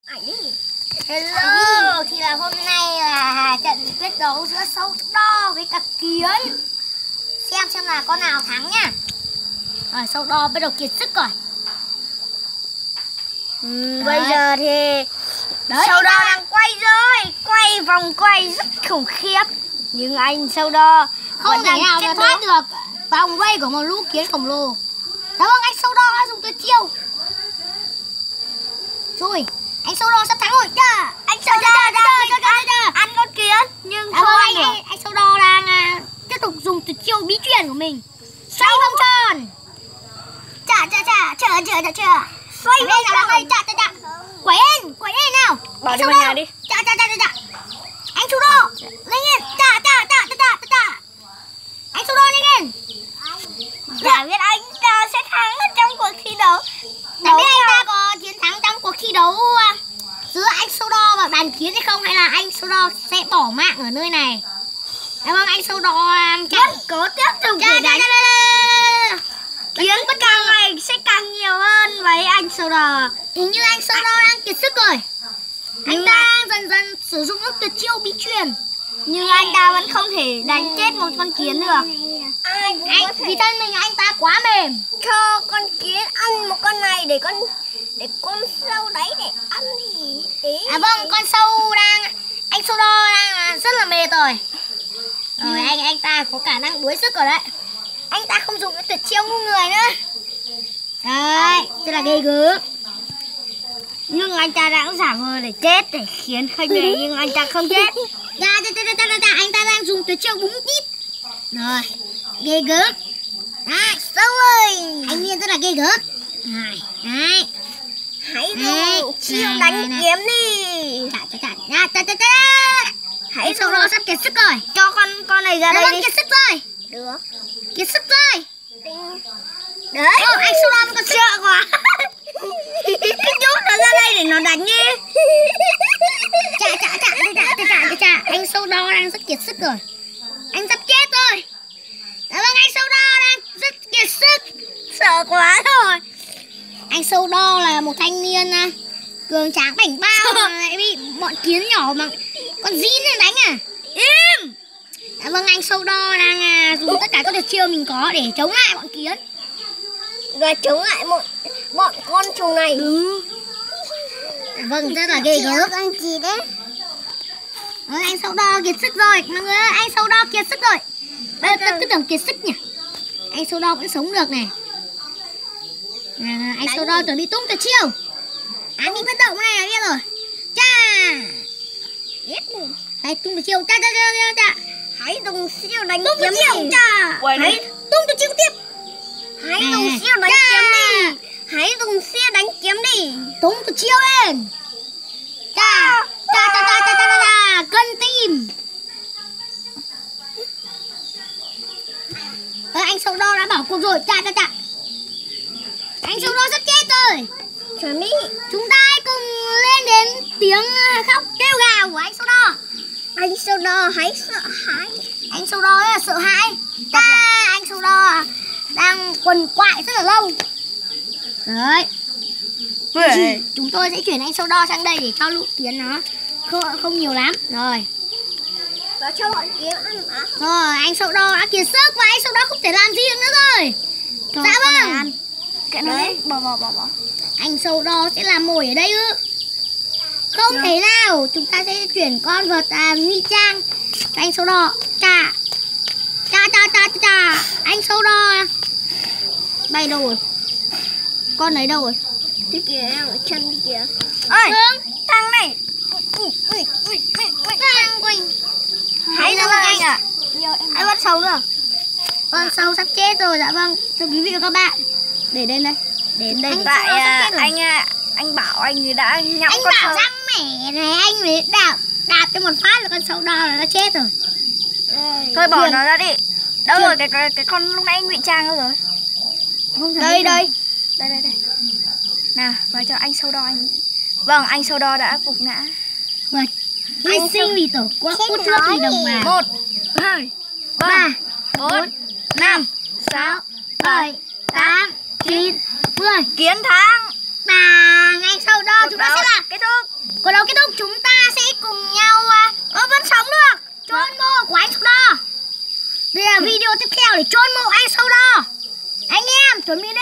Hello, thì là hôm nay là trận quyết đấu giữa Sâu Đo với cả Kiến. Xem là con nào thắng nhá. Rồi Sâu Đo bắt đầu kiệt sức rồi. Bây giờ thì Sâu Đo đang quay rồi, quay vòng quay rất khủng khiếp. Nhưng anh Sâu Đo không thể nào mà thoát được vòng vây của một lũ kiến khổng lồ. Dạ vâng, anh Sâu Đo đã dùng tuyệt chiêu. Rồi, anh Sâu Đo sắp thắng rồi. Anh Sâu Đo đang ăn con kiến nhưng không ăn được. Anh Sâu Đo đang tiếp tục dùng tuyệt chiêu bí truyền của mình. Xoay vòng tròn. Xoay vòng tròn. Quẩy lên nào. Bỏ đi vào nhà đi. Anh Sâu Đo lên lên. Anh Sâu Đo lên lên. Chả biết anh ta sẽ thắng ở trong cuộc thi đấu. Chả biết anh ta có chiến thắng trong cuộc thi đấu giữa anh Sâu Đo và đàn kiến hay không, hay là anh Sâu Đo sẽ bỏ mạng ở nơi này. Dạ vâng, anh Sâu Đo vẫn cố tiếp tục để đánh. Kiến càng ngày sẽ càng nhiều hơn với anh Sâu Đo. Hình như anh Sâu Đo đang kiệt sức rồi. Anh ta dần dần sử dụng các tuyệt chiêu bí truyền, nhưng anh ta vẫn không thể đánh chết một con kiến được. Vì thân mình anh ta quá mềm. Cho con kiến ăn một con này để con sâu đấy để ăn thì vâng, con sâu anh Sâu Đo đang rất là mệt rồi. Rồi anh ta có khả năng đuối sức rồi đấy. Anh ta không dùng cái tuyệt chiêu ngu người nữa. Đấy, rất là ghê gớm. Nhưng anh ta đã giả vờ để chết để khiến khanh này, nhưng anh ta không chết. Anh ta đang dùng tuyệt chiêu búng tít. Rồi, ghê gớm. Đấy, xong rồi. Anh Nguyên rất là ghê gớm. Đấy. Hãy dùng chiêu đánh kiếm đi. Hãy Sâu Đo sắp kiệt sức rồi. Cho con này ra đây đi. Kiệt sức rồi. Được. Kiệt sức rồi. Đấy. Anh Sâu Đo còn sợ quá. Cái nhốt nó ra đây để nó đánh đi. Anh Sâu Đo đang rất kiệt sức rồi. Anh sắp chết rồi. Dạ vâng, anh Sâu Đo đang rất kiệt sức. Sợ quá rồi. Anh Sâu Đo là một thanh niên cường tráng bảnh bao mà lại bị bọn kiến nhỏ mà con dĩn này đánh à. Im. Dạ vâng, anh Sâu Đo đang dùng tất cả các tuyệt chiêu mình có để chống lại bọn kiến và chống lại bọn con trùng này. Dạ vâng, rất là ghê gớm. Anh gì đấy? Anh Sâu Đo kiệt sức rồi mọi người ơi, anh Sâu Đo kiệt sức rồi. Bây giờ cứ tưởng kiệt sức nhỉ. Anh Sâu Đo vẫn sống được này. Anh Sâu Đo chuẩn bị tung tuyệt chiêu. Anh đi bất động này là biết rồi. Đây, tung tuyệt chiêu. Hãy dùng siêu đánh tung tuyệt chiêu. Hãy tung tuyệt chiêu tiếp. Hãy dùng siêu đánh kiếm đi. Hãy dùng siêu đánh kiếm đi. Tung tuyệt chiêu lên. Cân tim. Anh Sâu Đo đã bảo cuộc rồi. Anh Sâu Đo sắp chết rồi. Chuẩn bị. Chúng ta hãy cùng lên đến tiếng khóc kêu gào của anh Sâu Đo. Anh Sâu Đo hãy sợ hãi. Anh Sâu Đo rất là sợ hãi. Anh Sâu Đo đang quằn quại rất là lâu. Đấy. Chúng tôi sẽ chuyển anh Sâu Đo sang đây để cho lũ kiến nó không nhiều lắm. Rồi. Và cho bọn kiến ăn hả? Rồi, anh Sâu Đo đã kiệt sức và anh Sâu Đo không thể làm gì được nữa rồi. Dạ vâng. Cái đấy, bỏ. Anh Sâu Đo sẽ làm mồi ở đây ư? Không thể nào. Chúng ta sẽ chuyển con vật ngụy trang cho anh Sâu Đo. Anh Sâu Đo bay đâu rồi? Con đấy đâu rồi? Thế kìa, em ở chân đi kìa. Ơi, thằng này. Hãy ra anh ạ. Hãy bắt sâu nữa. Con sâu sắp chết rồi. Dạ vâng, thưa quý vị và các bạn. Để đến đây. Đến đây. Tại anh bảo anh đã nhậu anh con bảo sâu. răng mẻ này, anh mới đạp cho một phát là con sâu đo là nó chết rồi. Thôi bỏ nó ra đi. Đâu rồi cái con lúc nãy anh ngụy trang đâu rồi? Đây. Nào, vào cho anh Sâu Đo anh. Vâng, anh Sâu Đo đã gục ngã. Vâng. Hy sinh vì tổ quốc, hút nước vì đồng bào. 1, 2, 3, 4, 5, 6, 7, 8, 9, 10. Kiến thắng. Anh sau đó chúng ta sẽ là kết thúc. cuộc đấu kết thúc, chúng ta sẽ cùng nhau Vẫn sống được. chôn mộ của anh sau đó. Đây là video tiếp theo để chôn mộ anh sau đó. Anh em chuẩn bị đi.